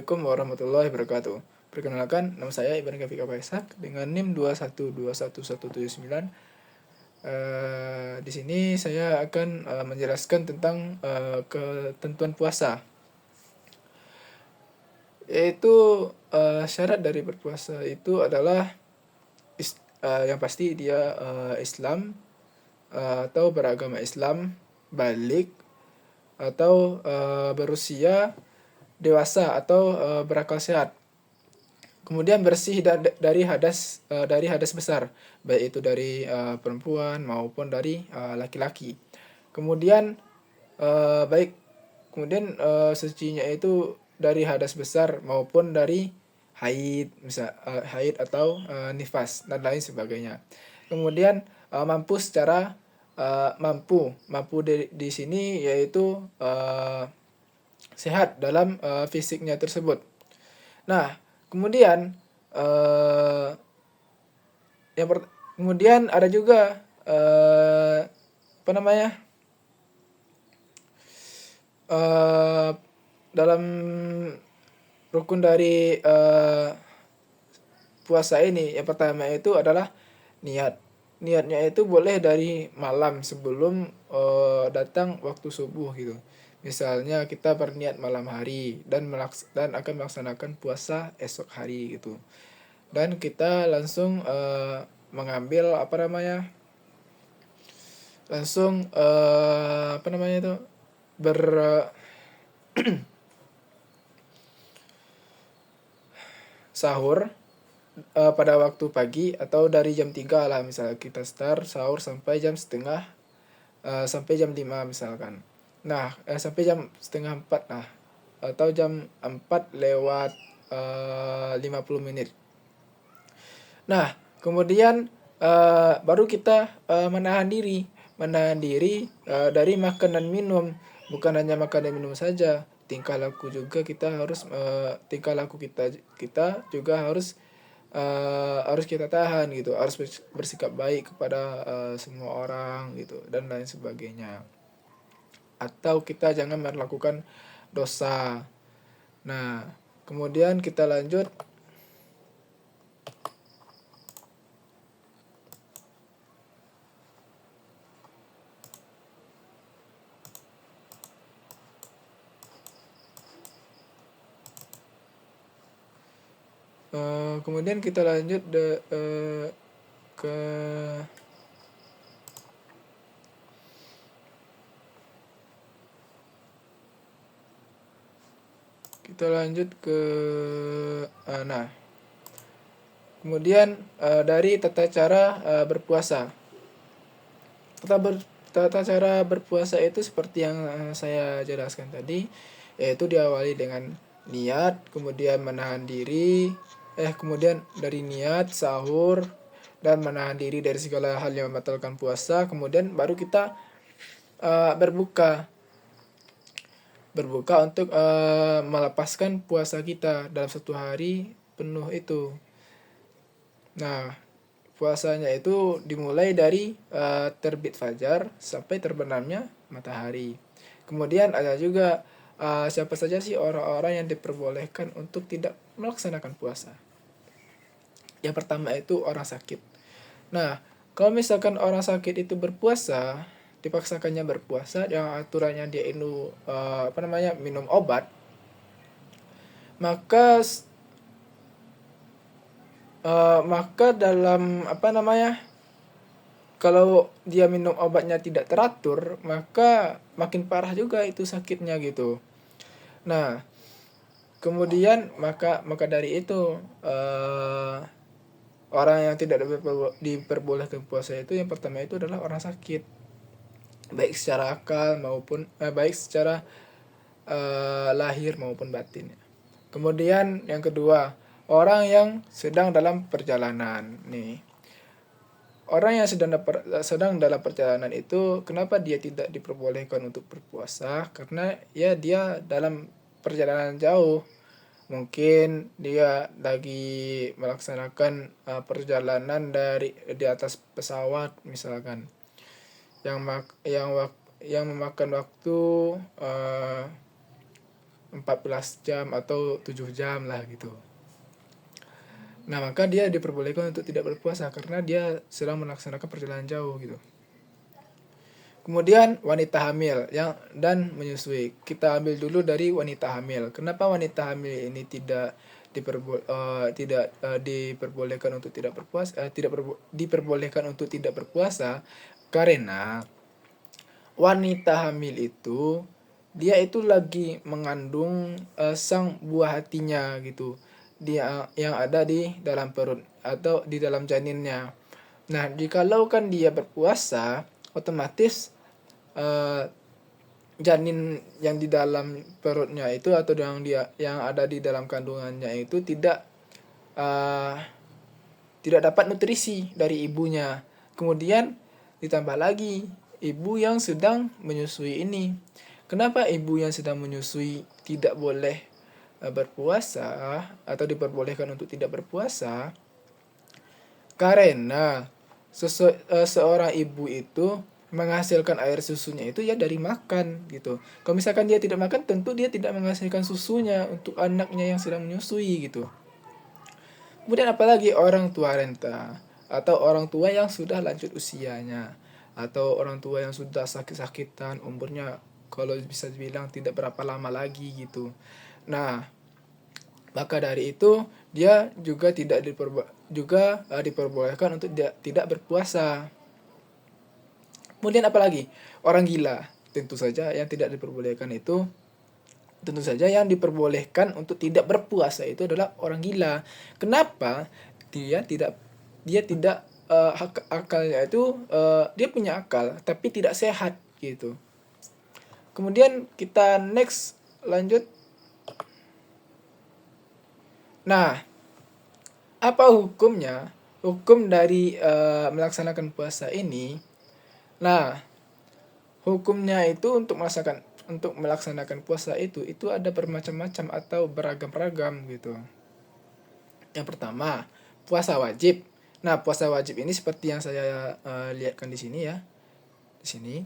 Assalamualaikum warahmatullahi wabarakatuh. Perkenalkan, nama saya Ibrahim Fika Faisak dengan NIM 2121179. Di sini saya akan menjelaskan tentang ketentuan puasa. Yaitu syarat dari berpuasa itu adalah yang pasti dia Islam atau beragama Islam, balik atau berusia dewasa atau berakal sehat. Kemudian bersih dari hadas besar, baik itu dari perempuan maupun dari laki-laki. Kemudian sucinya itu dari hadas besar maupun dari haid, misal haid atau nifas dan lain sebagainya. Kemudian mampu di sini yaitu sehat dalam fisiknya tersebut. Nah, kemudian kemudian ada juga dalam rukun dari puasa ini, yang pertama itu adalah niat. Niatnya itu boleh dari malam sebelum datang waktu subuh gitu. Misalnya kita berniat malam hari dan akan melaksanakan puasa esok hari gitu. Dan kita langsung mengambil sahur pada waktu pagi atau dari jam 3 lah, misalnya kita start sahur sampai jam 5 misalkan. Nah, sampai jam setengah 4 lah, atau jam 4 lewat 50 menit. Nah, kemudian baru kita menahan diri dari makan dan minum. Bukan hanya makan dan minum saja, tingkah laku kita juga harus kita tahan gitu, harus bersikap baik kepada semua orang gitu dan lain sebagainya. Atau kita jangan melakukan dosa. Nah, kemudian kita lanjut ke nah, kemudian dari tata cara berpuasa. Tata cara berpuasa itu seperti yang saya jelaskan tadi, yaitu diawali dengan niat, kemudian menahan diri, kemudian dari niat, sahur, dan menahan diri dari segala hal yang membatalkan puasa. Kemudian baru kita berbuka untuk melepaskan puasa kita dalam satu hari penuh itu. Nah, puasanya itu dimulai dari terbit fajar sampai terbenamnya matahari. Kemudian ada juga siapa saja sih orang-orang yang diperbolehkan untuk tidak melaksanakan puasa. Yang pertama itu orang sakit. Nah, kalau misalkan orang sakit itu berpuasa, dipaksakannya berpuasa, yang aturannya dia itu minum obat, maka dalam kalau dia minum obatnya tidak teratur, maka makin parah juga itu sakitnya gitu. Nah, kemudian maka dari itu orang yang tidak diperbolehkan puasa itu yang pertama itu adalah orang sakit, baik secara akal maupun baik secara lahir maupun batin. Kemudian yang kedua, orang yang sedang dalam perjalanan nih. Orang yang sedang dalam perjalanan itu, kenapa dia tidak diperbolehkan untuk berpuasa? Karena ya dia dalam perjalanan jauh. Mungkin dia lagi melaksanakan perjalanan di atas pesawat misalkan, yang memakan waktu 14 jam atau 7 jam lah gitu. Nah, maka dia diperbolehkan untuk tidak berpuasa karena dia sedang melaksanakan perjalanan jauh gitu. Kemudian wanita hamil yang dan menyusui. Kita ambil dulu dari wanita hamil. Kenapa wanita hamil ini tidak diperbolehkan untuk tidak berpuasa? Diperbolehkan untuk tidak berpuasa karena wanita hamil itu dia itu lagi mengandung sang buah hatinya gitu. Dia yang ada di dalam perut atau di dalam janinnya. Nah, jikalau kan dia berpuasa, otomatis janin yang di dalam perutnya itu atau yang ada di dalam kandungannya itu tidak dapat nutrisi dari ibunya. Kemudian ditambah lagi ibu yang sedang menyusui ini. Kenapa ibu yang sedang menyusui tidak boleh berpuasa atau diperbolehkan untuk tidak berpuasa? Karena seorang ibu itu menghasilkan air susunya itu ya dari makan gitu. Kalau misalkan dia tidak makan, tentu dia tidak menghasilkan susunya untuk anaknya yang sedang menyusui gitu. Kemudian apalagi orang tua renta atau orang tua yang sudah lanjut usianya atau orang tua yang sudah sakit-sakitan, umurnya kalau bisa dibilang tidak berapa lama lagi gitu. Nah, maka dari itu dia juga diperbolehkan untuk tidak berpuasa. Kemudian apalagi orang gila, tentu saja yang tidak diperbolehkan itu, tentu saja yang diperbolehkan untuk tidak berpuasa itu adalah orang gila. Kenapa? Dia tidak akalnya itu dia punya akal tapi tidak sehat gitu. Kemudian kita next lanjut. Nah, apa hukumnya? Hukum dari melaksanakan puasa ini. Nah, hukumnya itu untuk melaksanakan puasa itu ada bermacam-macam atau beragam-ragam gitu. Yang pertama, puasa wajib. Nah, puasa wajib ini seperti yang saya lihatkan di sini ya. Di sini.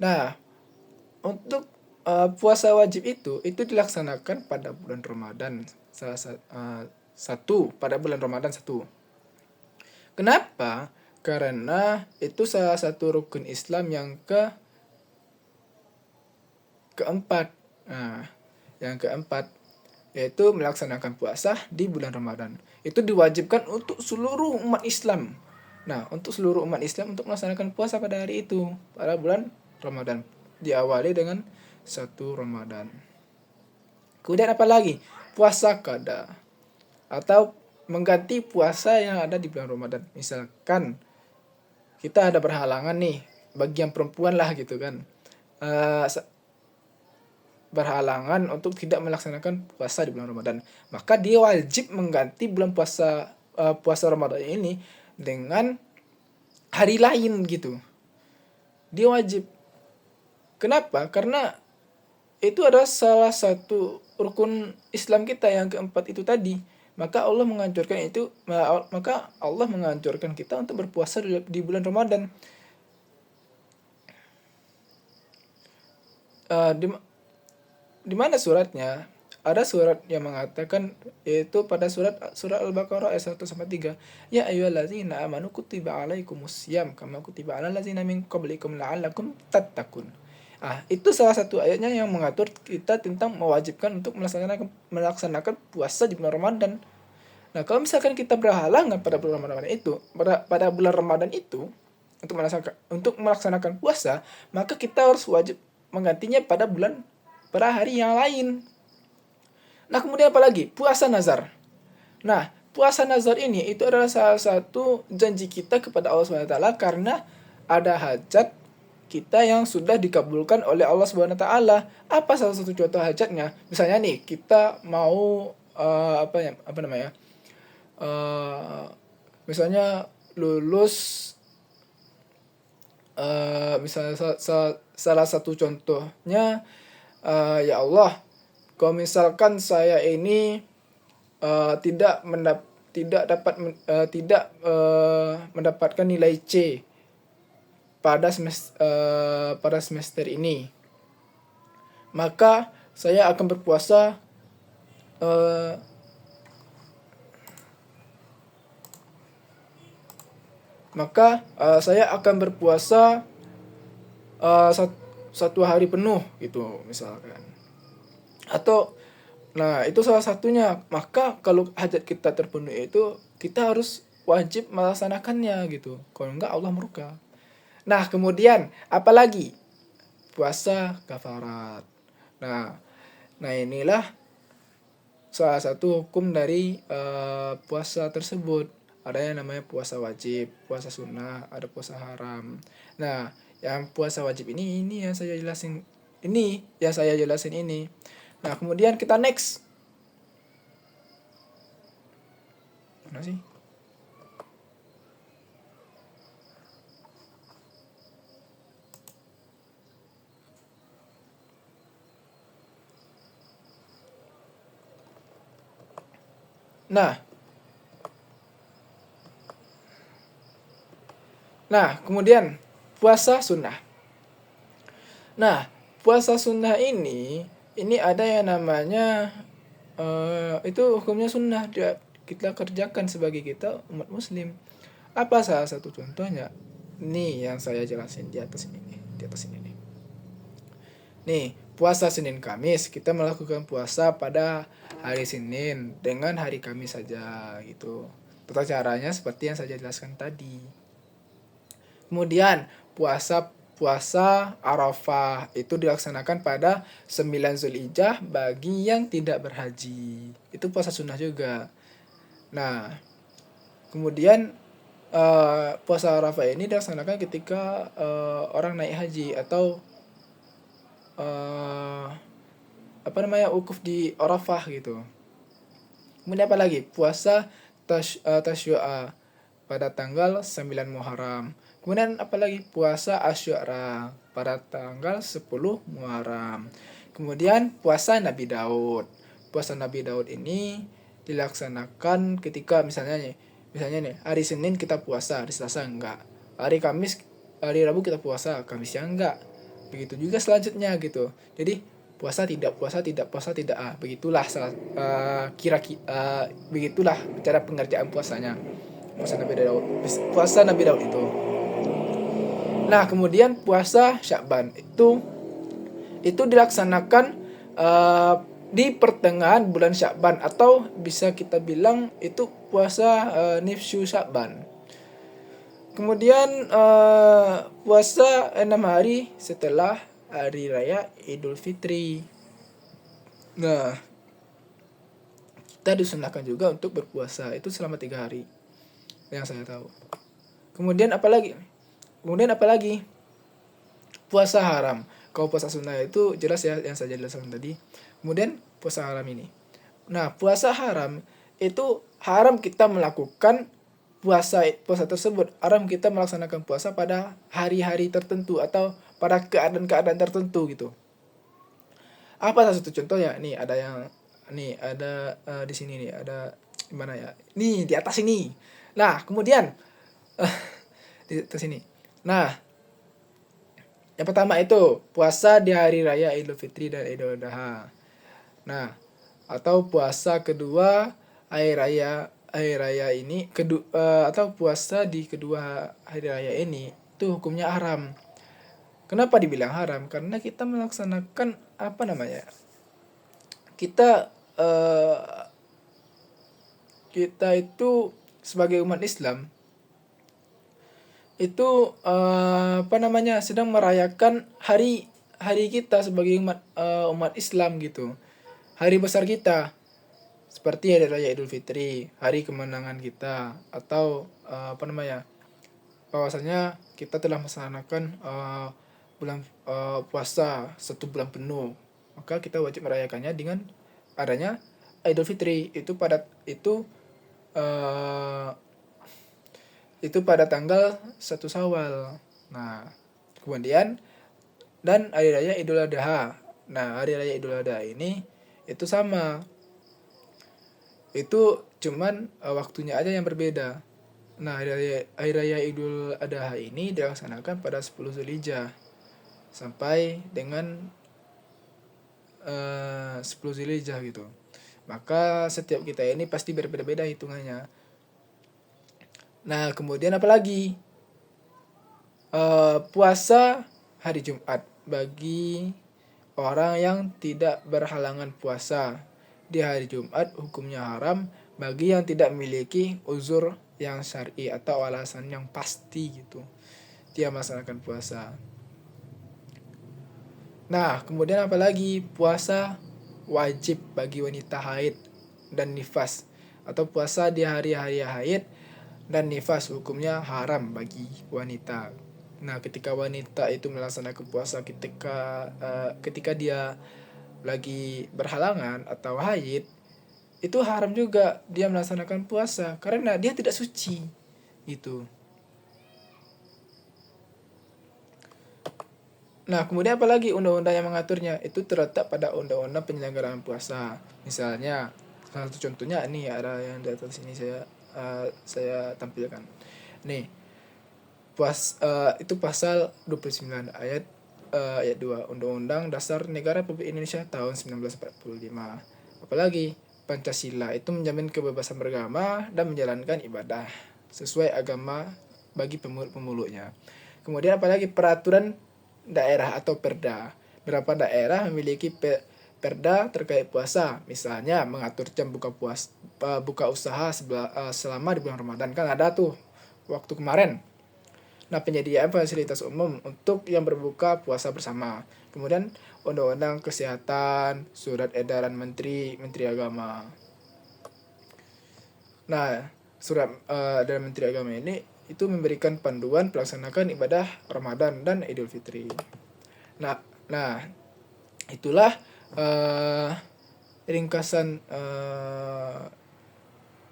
Nah, untuk puasa wajib itu dilaksanakan pada bulan Ramadan. Pada bulan Ramadan 1. Kenapa? Karena itu salah satu rukun Islam yang keempat. Nah, yang keempat yaitu melaksanakan puasa di bulan Ramadan. Itu diwajibkan untuk seluruh umat Islam. Nah, untuk seluruh umat Islam untuk melaksanakan puasa pada hari itu, pada bulan Ramadan. Diawali dengan 1 Ramadan. Kemudian apa lagi? Puasa qada atau mengganti puasa yang ada di bulan Ramadan. Misalkan kita ada berhalangan nih, bagi yang perempuan lah gitu kan, berhalangan untuk tidak melaksanakan puasa di bulan Ramadan, maka dia wajib mengganti bulan puasa Ramadan ini dengan hari lain gitu. Dia wajib. Kenapa? Karena itu adalah salah satu rukun Islam kita yang keempat itu tadi. Maka Allah menganjurkan kita untuk berpuasa di bulan Ramadan. Di mana suratnya? Ada surat yang mengatakan, yaitu pada surat Al-Baqarah ayat 1-3. Ya ayyuhallazina amanu kutiba alaikumusiyam kama kutiba alal ladzina min qablikum la'allakum tattaqun. Itu salah satu ayatnya yang mengatur kita tentang mewajibkan untuk melaksanakan puasa di bulan Ramadan. Nah, kalau misalkan kita berhalangan pada bulan Ramadan itu untuk melaksanakan puasa, maka kita harus wajib menggantinya pada hari yang lain. Nah, kemudian apa lagi? Puasa nazar. Nah, puasa nazar ini itu adalah salah satu janji kita kepada Allah SWT karena ada hajat kita yang sudah dikabulkan oleh Allah SWT. Apa salah satu contoh hajatnya? Misalnya nih, kita mau misalnya lulus, misalnya salah satu contohnya, ya Allah, kalau misalkan saya ini tidak mendapatkan nilai C pada semester ini, maka saya akan berpuasa eh, saya akan berpuasa eh, sat- 1 hari penuh gitu misalkan. Atau nah itu salah satunya. Maka kalau hajat kita terpenuhi itu kita harus wajib melaksanakannya gitu. Kalau enggak Allah murka. Nah kemudian apalagi puasa kafarat. Nah, nah inilah salah satu hukum dari puasa tersebut. Ada yang namanya puasa wajib, puasa sunnah, ada puasa haram. Nah, yang puasa wajib ini yang saya jelasin ini. Nah, kemudian kita next. Mana sih? Nah, kemudian puasa sunnah. Nah, puasa sunnah ini ada yang namanya itu hukumnya sunnah, kita kerjakan sebagai kita umat muslim. Apa salah satu contohnya? Nih yang saya jelasin di atas ini. Nih, puasa Senin Kamis, kita melakukan puasa pada hari Senin dengan hari Kamis saja gitu. Tata caranya seperti yang saya jelaskan tadi. Kemudian puasa Arafah itu dilaksanakan pada 9 Zulhijjah bagi yang tidak berhaji. Itu puasa sunnah juga. Nah, kemudian puasa Arafah ini dilaksanakan ketika orang naik haji atau wukuf di Arafah gitu. Kemudian apa lagi? Puasa Tasyu'a pada tanggal 9 Muharram. Kemudian apalagi puasa Asyura pada tanggal 10 Muharram. Kemudian puasa Nabi Daud. Puasa Nabi Daud ini dilaksanakan ketika misalnya nih hari Senin kita puasa, hari Selasa enggak. Hari Rabu kita puasa, Kamisnya enggak. Begitu juga selanjutnya gitu. Jadi puasa tidak begitulah begitulah cara pengerjaan puasanya. Puasa Nabi Daud itu. Nah, kemudian puasa Sya'ban itu dilaksanakan di pertengahan bulan Sya'ban atau bisa kita bilang itu puasa nifsu Sya'ban. Kemudian puasa 6 hari setelah hari raya Idul Fitri. Nah, kita disunahkan juga untuk berpuasa itu selama 3 hari yang saya tahu. Kemudian apalagi? Puasa haram. Kalau puasa sunnah itu jelas ya yang saya jelaskan tadi. Kemudian puasa haram ini. Nah, puasa haram itu haram kita melakukan puasa tersebut. Haram kita melaksanakan puasa pada hari-hari tertentu atau pada keadaan-keadaan tertentu gitu. Apa salah satu contohnya? Nih ada di sini nih, ada gimana ya? Nih di atas ini. Nah, kemudian di atas ini. Nah, yang pertama itu puasa di hari raya Idul Fitri dan Idul Adha. Nah, atau puasa kedua hari raya ini atau puasa di kedua hari raya ini itu hukumnya haram. Kenapa dibilang haram? Karena kita melaksanakan kita kita itu sebagai umat Islam itu sedang merayakan hari kita sebagai umat Islam gitu. Hari besar kita seperti hari raya Idul Fitri, hari kemenangan kita, atau bahwasanya kita telah melaksanakan bulan puasa 1 bulan penuh, maka kita wajib merayakannya dengan adanya Idul Fitri itu pada tanggal 1 Syawal. Nah, kemudian dan hari raya Idul Adha. Nah, hari raya Idul Adha ini itu sama. Itu cuman waktunya aja yang berbeda. Nah, hari raya Idul Adha ini dilaksanakan pada 10 Zulhijjah sampai dengan 10 Zulhijjah gitu. Maka setiap kita ini pasti berbeda-beda hitungannya. Nah, kemudian apalagi puasa hari Jumat bagi orang yang tidak berhalangan puasa di hari Jumat hukumnya haram bagi yang tidak memiliki uzur yang syar'i atau alasan yang pasti gitu dia melaksanakan puasa. Nah, kemudian apalagi puasa wajib bagi wanita haid dan nifas, atau puasa di hari-hari haid dan nifas hukumnya haram bagi wanita. Nah, ketika wanita itu melaksanakan puasa ketika dia lagi berhalangan atau haid, itu haram juga dia melaksanakan puasa karena dia tidak suci gitu. Nah, kemudian apalagi undang-undang yang mengaturnya itu terletak pada undang-undang penyelenggaraan puasa. Misalnya, salah satu contohnya ini ada yang di atas sini saya tampilkan. Nih, itu pasal 29 ayat 2 Undang-Undang Dasar Negara Republik Indonesia tahun 1945. Apalagi Pancasila itu menjamin kebebasan beragama dan menjalankan ibadah sesuai agama bagi pemeluknya. Kemudian apalagi peraturan daerah atau perda. Beberapa daerah memiliki perda terkait puasa, misalnya mengatur jam buka usaha selama di bulan Ramadan. Kan ada tuh waktu kemarin. Nah, penyediaan fasilitas umum untuk yang berbuka puasa bersama. Kemudian Undang-Undang Kesehatan, Surat Edaran Menteri Agama. Nah, Surat Edaran Menteri Agama ini itu memberikan panduan pelaksanaan ibadah Ramadan dan Idul Fitri. Nah, itulah ringkasan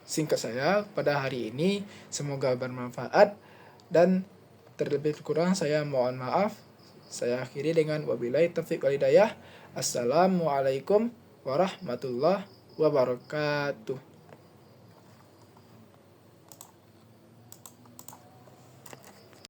singkat saya pada hari ini. Semoga bermanfaat dan terlebih kurang saya mohon maaf. Saya akhiri dengan wabillahi taufiq wal hidayah. Assalamualaikum warahmatullahi wabarakatuh.